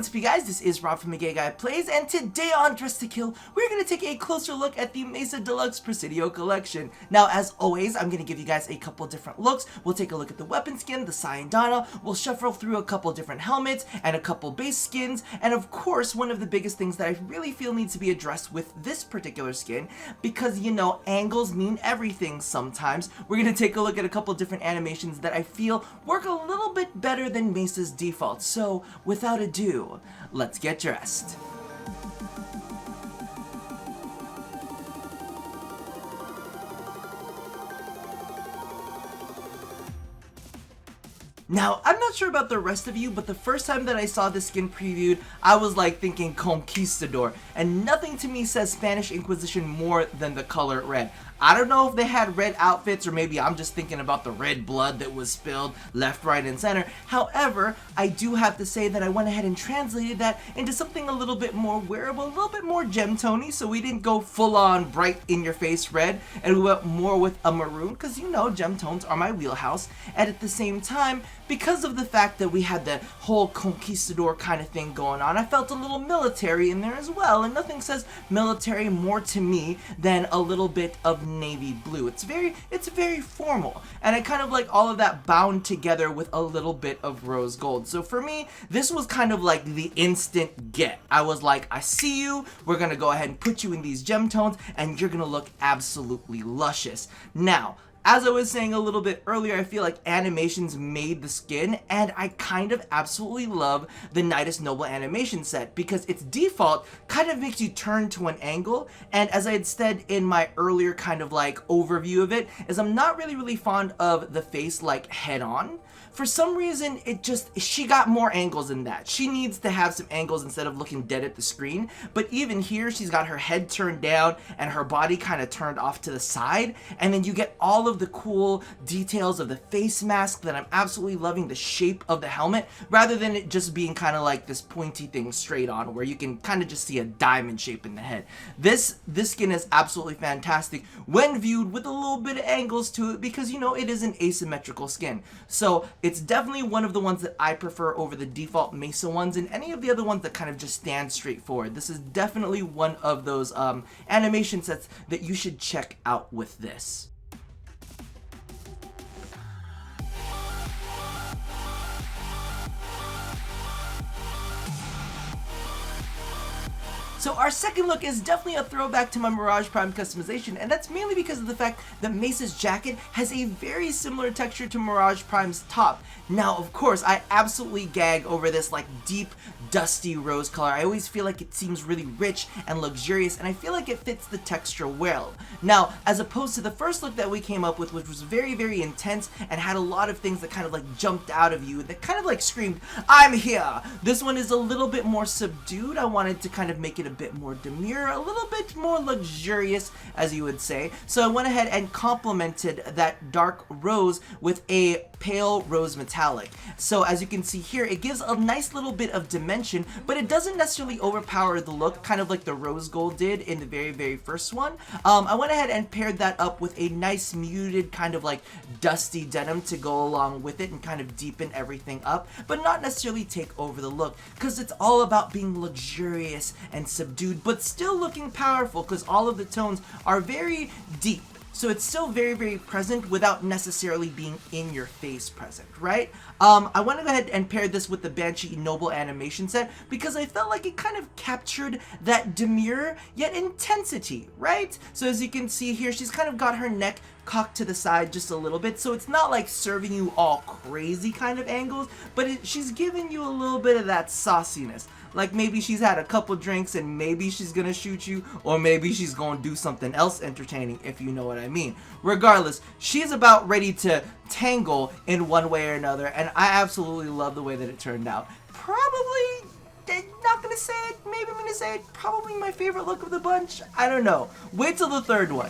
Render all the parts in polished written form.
what's up you guys, this is Rob from The Gay Guy Plays, and today on Dress to Kill, we're going to take a closer look at the Mesa Deluxe Presidio collection. Now, as always, I'm going to give you guys a couple different looks. We'll take a look at the weapon skin, the syandana, we'll shuffle through a couple different helmets, and a couple base skins, and of course, one of the biggest things that I really feel needs to be addressed with this particular skin, because, you know, angles mean everything sometimes. We're going to take a look at a couple different animations that I feel work a little bit better than Mesa's default. So, without ado, let's get dressed. Now, I'm not sure about the rest of you, but the first time that I saw this skin previewed, I was like thinking Conquistador, and nothing to me says Spanish Inquisition more than the color red. I don't know if they had red outfits, or maybe I'm just thinking about the red blood that was spilled left, right, and center. However, I do have to say that I went ahead and translated that into something a little bit more wearable, a little bit more gem-tony, so we didn't go full-on bright in-your-face red, and we went more with a maroon, because you know gem tones are my wheelhouse, and at the same time, because of the fact that we had that whole conquistador kind of thing going on, I felt a little military in there as well, and nothing says military more to me than a little bit of navy blue. It's very formal, and I kind of like all of that bound together with a little bit of rose gold. So for me, this was kind of like the instant get. I was like, I see you, we're gonna go ahead and put you in these gem tones, and you're gonna look absolutely luscious. Now, as I was saying a little bit earlier, I feel like animations made the skin, and I kind of absolutely love the Nidus Noble animation set because its default kind of makes you turn to an angle, and as I had said in my earlier kind of like overview of it, is I'm not really fond of the face like head on. For some reason, she got more angles than that. She needs to have some angles instead of looking dead at the screen. But even here, she's got her head turned down and her body kind of turned off to the side. And then you get all of the cool details of the face mask that I'm absolutely loving, the shape of the helmet, rather than it just being kind of like this pointy thing straight on where you can kind of just see a diamond shape in the head. This skin is absolutely fantastic when viewed with a little bit of angles to it because, you know, it is an asymmetrical skin. So it's definitely one of the ones that I prefer over the default Mesa ones and any of the other ones that kind of just stand straight forward. This is definitely one of those animation sets that you should check out with this. So our second look is definitely a throwback to my Mirage Prime customization, and that's mainly because of the fact that Mesa's jacket has a very similar texture to Mirage Prime's top. Now, of course, I absolutely gag over this like deep, dusty rose color. I always feel like it seems really rich and luxurious, and I feel like it fits the texture well. Now, as opposed to the first look that we came up with, which was very intense and had a lot of things that kind of like jumped out of you, that kind of like screamed, I'm here! This one is a little bit more subdued. I wanted to kind of make it a bit more demure, a little bit more luxurious, as you would say. So I went ahead and complemented that dark rose with a pale rose metallic. So as you can see here, it gives a nice little bit of dimension, but it doesn't necessarily overpower the look, kind of like the rose gold did in the very first one. I went ahead and paired that up with a nice muted kind of like dusty denim to go along with it and kind of deepen everything up, but not necessarily take over the look, because it's all about being luxurious and subdued, but still looking powerful, because all of the tones are very deep. So it's still very present without necessarily being in your face present, right? I went ahead and paired this with the Banshee Noble animation set because I felt like it kind of captured that demure yet intensity, right? So as you can see here, she's kind of got her neck cocked to the side just a little bit, so it's not like serving you all crazy kind of angles, but she's giving you a little bit of that sauciness. Like maybe she's had a couple drinks and maybe she's gonna shoot you, or maybe she's gonna do something else entertaining, if you know what I mean. Regardless, she's about ready to tangle in one way or another, and I absolutely love the way that it turned out. Probably, not gonna say it, maybe I'm gonna say it, probably my favorite look of the bunch. I don't know. Wait till the third one.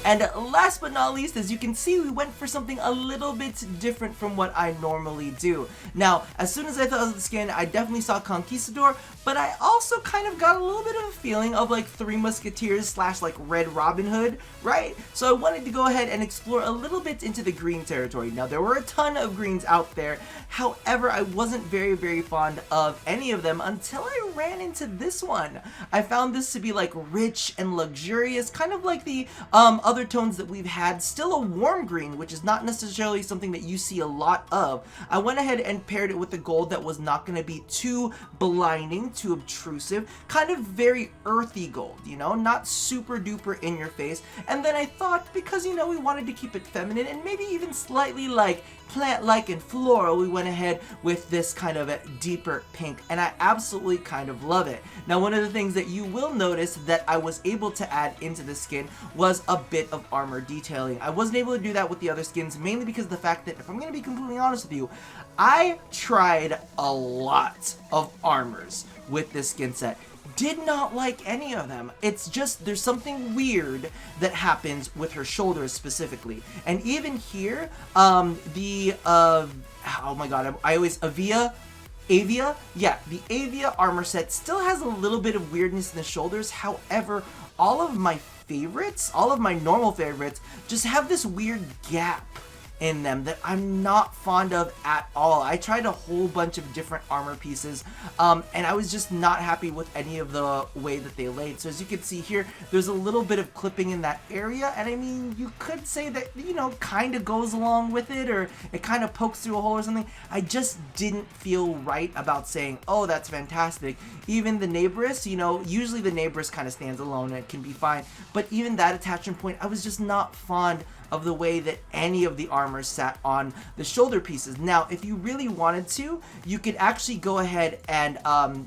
And last but not least, as you can see, we went for something a little bit different from what I normally do. Now, as soon as I thought of the skin, I definitely saw Conquistador, but I also kind of got a little bit of a feeling of like Three Musketeers slash like Red Robin Hood, right? So I wanted to go ahead and explore a little bit into the green territory. Now, there were a ton of greens out there. However, I wasn't very fond of any of them until I ran into this one. I found this to be like rich and luxurious, kind of like the other tones that we've had. Still a warm green, which is not necessarily something that you see a lot of. I went ahead and paired it with the gold that was not going to be too blinding, too obtrusive, kind of very earthy gold, you know, not super duper in your face. And then I thought, because, you know, we wanted to keep it feminine and maybe even slightly like plant-like and floral, we went ahead with this kind of a deeper pink, and I absolutely kind of love it. Now, one of the things that you will notice that I was able to add into the skin was a bit of armor detailing. I wasn't able to do that with the other skins, mainly because of the fact that, if I'm going to be completely honest with you, I tried a lot of armors with this skin set. Did not like any of them. It's just, there's something weird that happens with her shoulders specifically. And even here, oh my god, Avia, yeah, the Avia armor set still has a little bit of weirdness in the shoulders. However, all of my favorites, all of my normal favorites, just have this weird gap in them that I'm not fond of at all. I tried a whole bunch of different armor pieces, and I was just not happy with any of the way that they laid. So as you can see here, there's a little bit of clipping in that area, and I mean, you could say that, you know, kind of goes along with it, or it kind of pokes through a hole or something. I just didn't feel right about saying, oh, that's fantastic. Even the neighboress, you know, usually the neighboress kind of stands alone and it can be fine, but even that attachment point, I was just not fond of the way that any of the armor sat on the shoulder pieces. Now, if you really wanted to, you could actually go ahead and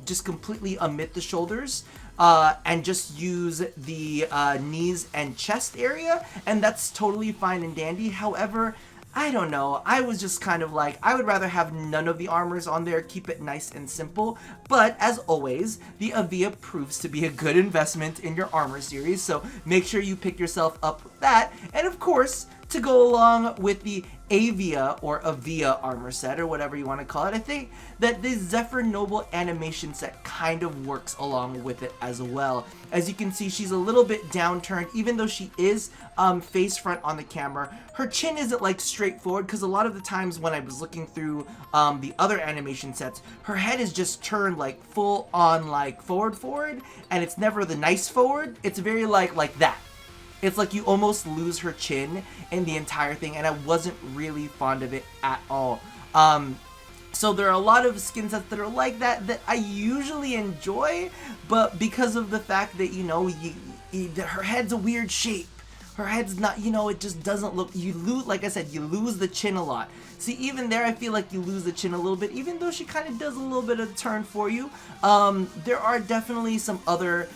just completely omit the shoulders and just use the knees and chest area, and that's totally fine and dandy. However, I don't know, I was just kind of like, I would rather have none of the armors on there, keep it nice and simple. But as always, the Avia proves to be a good investment in your armor series, so make sure you pick yourself up with that. And of course, to go along with the Avia or Avia armor set, or whatever you want to call it, I think that the Zephyr Noble animation set kind of works along with it as well. As you can see, she's a little bit downturned, even though she is face front on the camera. Her chin isn't like straightforward, because a lot of the times when I was looking through the other animation sets, her head is just turned like full on like forward, and it's never the nice forward. It's very like that. It's like you almost lose her chin in the entire thing, and I wasn't really fond of it at all. So there are a lot of skin sets that are like that I usually enjoy, but because of the fact that, you know, her head's a weird shape. Her head's not, you know, it just doesn't look, you lose, like I said, you lose the chin a lot. See, even there, I feel like you lose the chin a little bit, even though she kind of does a little bit of turn for you. There are definitely some other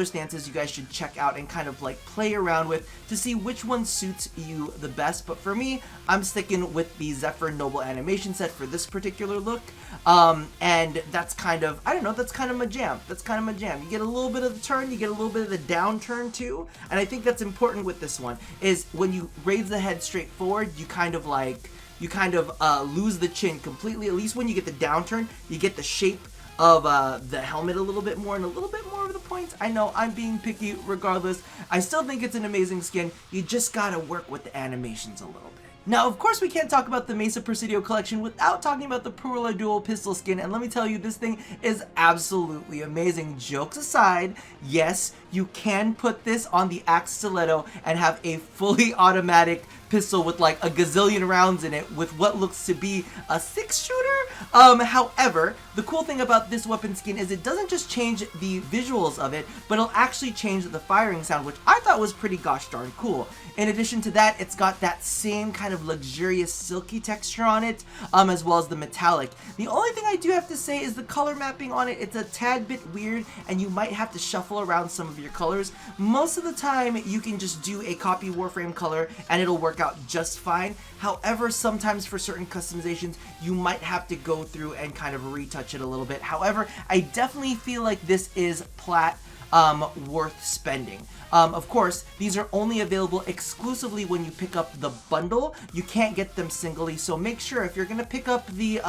stances you guys should check out and kind of like play around with to see which one suits you the best. But for me, I'm sticking with the Zephyr Noble animation set for this particular look. And that's kind of, I don't know, that's kind of my jam. That's kind of my jam. You get a little bit of the turn, you get a little bit of the downturn too. And I think that's important with this one, is when you raise the head straight forward, you kind of lose the chin completely. At least when you get the downturn, you get the shape of the helmet a little bit more and a little bit more of the points. I know I'm being picky regardless. I still think it's an amazing skin. You just gotta work with the animations a little bit. Now, of course, we can't talk about the Mesa Presidio collection without talking about the Perla dual pistol skin, and let me tell you, this thing is absolutely amazing. Jokes aside, yes, you can put this on the Axe Stiletto and have a fully automatic pistol with like a gazillion rounds in it with what looks to be a 6-shooter. However, the cool thing about this weapon skin is it doesn't just change the visuals of it, but it'll actually change the firing sound, which I thought was pretty gosh darn cool. In addition to that, it's got that same kind of luxurious silky texture on it, as well as the metallic. The only thing I do have to say is the color mapping on it. It's a tad bit weird, and you might have to shuffle around some of your colors. Most of the time, you can just do a copy Warframe color, and it'll work out just fine. However, sometimes for certain customizations, you might have to go through and kind of retouch it a little bit. However, I definitely feel like this is plat worth spending. Of course, these are only available exclusively when you pick up the bundle. You can't get them singly, so make sure if you're gonna pick up the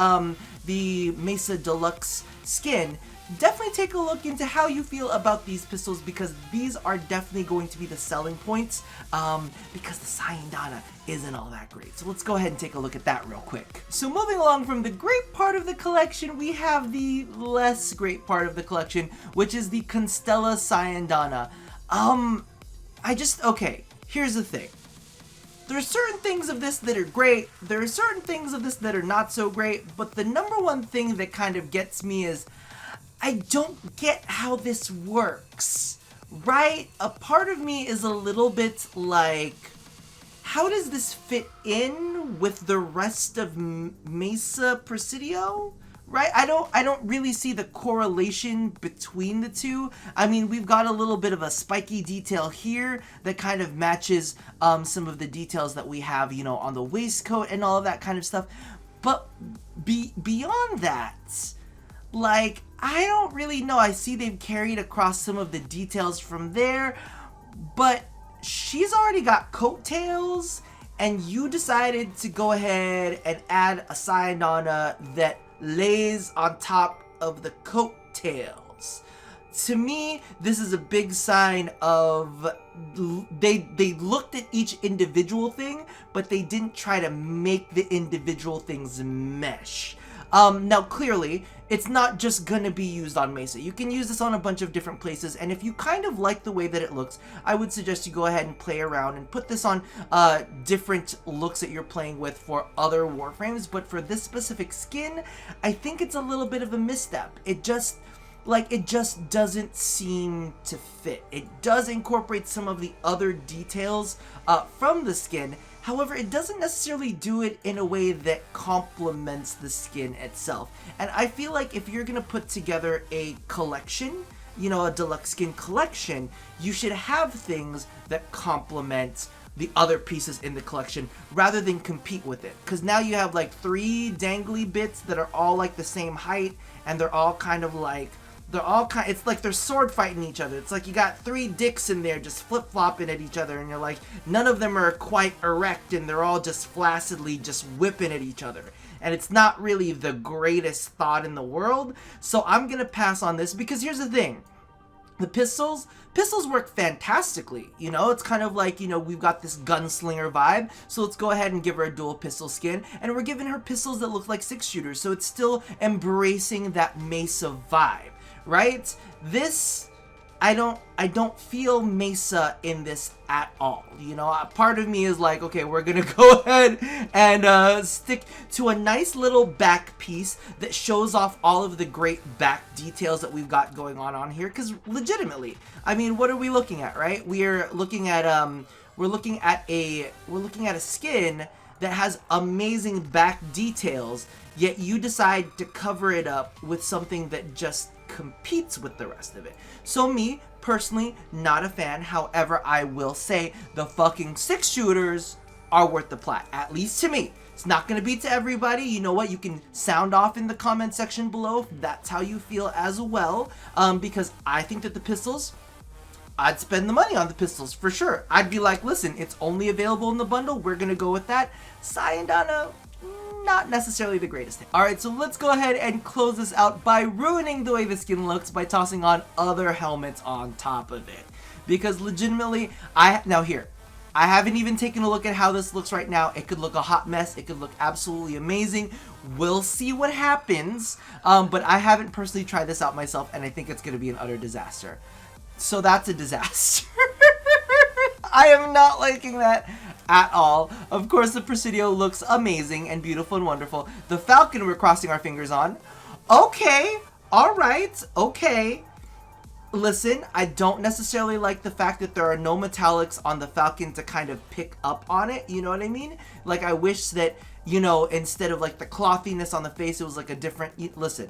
Mesa Deluxe skin, definitely take a look into how you feel about these pistols, because these are definitely going to be the selling points, because the syandana isn't all that great. So let's go ahead and take a look at that real quick. So moving along from the great part of the collection, we have the less great part of the collection, which is the Constella syandana. Okay, here's the thing. There are certain things of this that are great, there are certain things of this that are not so great, but the number one thing that kind of gets me is, I don't get how this works, right? A part of me is a little bit like, how does this fit in with the rest of Mesa Presidio? Right? I don't really see the correlation between the two. I mean, we've got a little bit of a spiky detail here that kind of matches some of the details that we have, you know, on the waistcoat and all of that kind of stuff. But beyond that, like, I don't really know. I see they've carried across some of the details from there, but she's already got coattails, and you decided to go ahead and add a syandana that lays on top of the coattails. To me, this is a big sign of they looked at each individual thing, but they didn't try to make the individual things mesh. Now clearly, it's not just gonna be used on Mesa. You can use this on a bunch of different places, and if you kind of like the way that it looks, I would suggest you go ahead and play around and put this on different looks that you're playing with for other Warframes, but for this specific skin, I think it's a little bit of a misstep. It just doesn't seem to fit. It does incorporate some of the other details from the skin. However, it doesn't necessarily do it in a way that complements the skin itself. And I feel like if you're gonna put together a collection, you know, a deluxe skin collection, you should have things that complement the other pieces in the collection rather than compete with it. Because now you have like 3 dangly bits that are all like the same height, and they're all kind of like, it's like they're sword fighting each other. It's like you got 3 dicks in there just flip-flopping at each other, and you're like, none of them are quite erect, and they're all just flaccidly just whipping at each other. And it's not really the greatest thought in the world, so I'm gonna pass on this, because here's the thing. The pistols work fantastically, you know? It's kind of like, you know, we've got this gunslinger vibe, so let's go ahead and give her a dual pistol skin, and we're giving her pistols that look like 6-shooters, so it's still embracing that Mesa vibe. Right? This, I don't feel Mesa in this at all. You know, a part of me is like, okay, we're gonna go ahead and stick to a nice little back piece that shows off all of the great back details that we've got going on here. Because legitimately, I mean, what are we looking at, right? We're looking at a skin that has amazing back details, yet you decide to cover it up with something that just competes with the rest of it. So me, personally, not a fan. However, I will say the fucking 6-shooters are worth the plat, at least to me. It's not gonna be to everybody. You know what? You can sound off in the comment section below if that's how you feel as well, because I think that the pistols, I'd spend the money on the pistols for sure. I'd be like, listen, it's only available in the bundle, we're gonna go with that. syandana, not necessarily the greatest thing. Alright, so let's go ahead and close this out by ruining the way the skin looks by tossing on other helmets on top of it. Because legitimately, I haven't even taken a look at how this looks right now. It could look a hot mess, it could look absolutely amazing. We'll see what happens, but I haven't personally tried this out myself, and I think it's gonna be an utter disaster. So that's a disaster. I am not liking that at all. Of course, the Presidio looks amazing and beautiful and wonderful. The Falcon we're crossing our fingers on. Okay, alright, okay. Listen, I don't necessarily like the fact that there are no metallics on the Falcon to kind of pick up on it, you know what I mean? Like, I wish that, you know, instead of like the clothiness on the face, it was like a different, listen.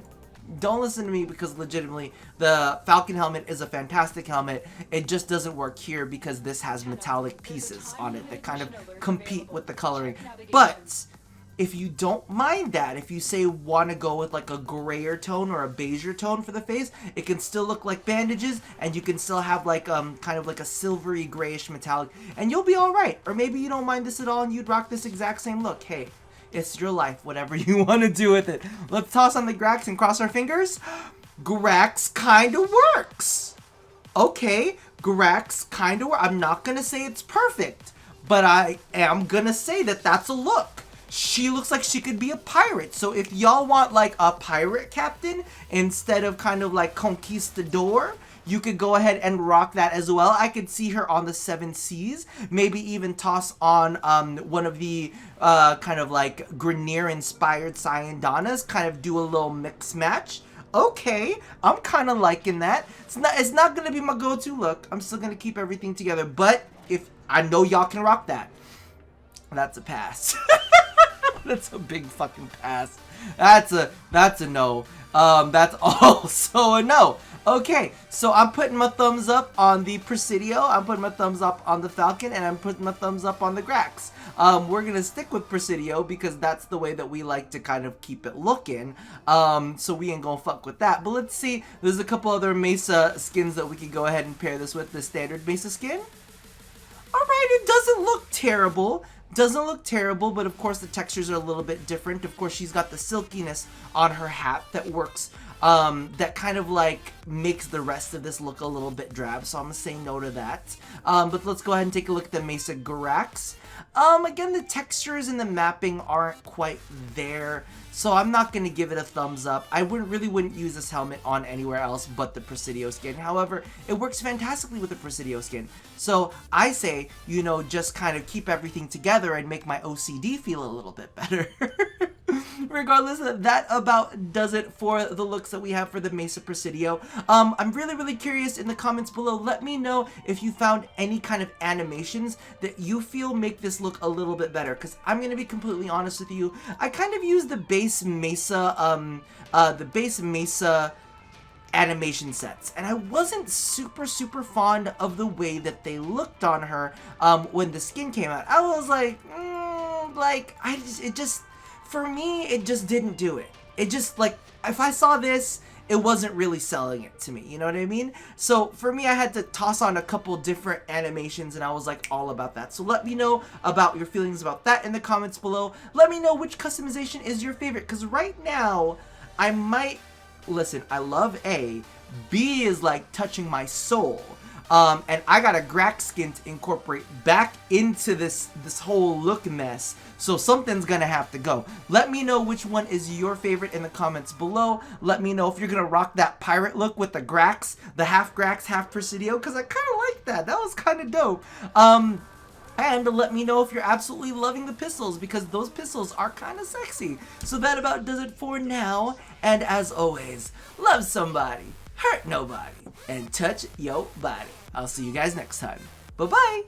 Don't listen to me, because legitimately the Falcon helmet is a fantastic helmet. It just doesn't work here because this has metallic pieces on it that kind of compete with the coloring. But if you don't mind that, if you say want to go with like a grayer tone or a beigeier tone for the face, it can still look like bandages, and you can still have like kind of like a silvery grayish metallic, and you'll be all right. Or maybe you don't mind this at all and you'd rock this exact same look. Hey, it's your life, whatever you want to do with it. Let's toss on the Grax and cross our fingers. Grax kind of works. Okay, Grax kind of works. I'm not gonna say it's perfect, but I am gonna say that that's a look. She looks like she could be a pirate. So if y'all want like a pirate captain instead of kind of like conquistador, you could go ahead and rock that as well. I could see her on the 7 Seas. Maybe even toss on one of the kind of like Grenier-inspired Syandanas. Kind of do a little mix match. Okay, I'm kind of liking that. It's not going to be my go-to look. I'm still going to keep everything together. But if I know y'all can rock that, that's a pass. That's a big fucking pass. That's a no. That's also a no. Okay, so I'm putting my thumbs up on the Presidio, I'm putting my thumbs up on the Falcon, and I'm putting my thumbs up on the Grax. We're gonna stick with Presidio because that's the way that we like to kind of keep it looking. So we ain't gonna fuck with that. But let's see, there's a couple other Mesa skins that we could go ahead and pair this with. The standard Mesa skin. Alright, it doesn't look terrible. Doesn't look terrible, but of course the textures are a little bit different. Of course she's got the silkiness on her hat that works, that kind of like makes the rest of this look a little bit drab, so I'm gonna say no to that. But let's go ahead and take a look at the Mesa Grax. Again, the textures and the mapping aren't quite there, so I'm not going to give it a thumbs up. I really wouldn't use this helmet on anywhere else but the Presidio skin. However, it works fantastically with the Presidio skin. So I say, you know, just kind of keep everything together and make my OCD feel a little bit better. Regardless, that about does it for the looks that we have for the Mesa Presidio. I'm really curious in the comments below. Let me know if you found any kind of animations that you feel make this look a little bit better, because I'm going to be completely honest with you. I kind of use the base Mesa, animation sets, and I wasn't super fond of the way that they looked on her when the skin came out. I was like, for me, it just didn't do it. It just, like, if I saw this, it wasn't really selling it to me, you know what I mean? So for me, I had to toss on a couple different animations, and I was like all about that. So let me know about your feelings about that in the comments below. Let me know which customization is your favorite, because right now, I might, listen, I love A. B is like touching my soul. And I got a Grax skin to incorporate back into this whole look mess. So something's gonna have to go. Let me know which one is your favorite in the comments below. Let me know if you're gonna rock that pirate look with the Grax, the half Grax, half Presidio, because I kind of like that. That was kind of dope. And let me know if you're absolutely loving the pistols, because those pistols are kind of sexy. So that about does it for now. And as always, love somebody, hurt nobody, and touch your body. I'll see you guys next time. Bye-bye!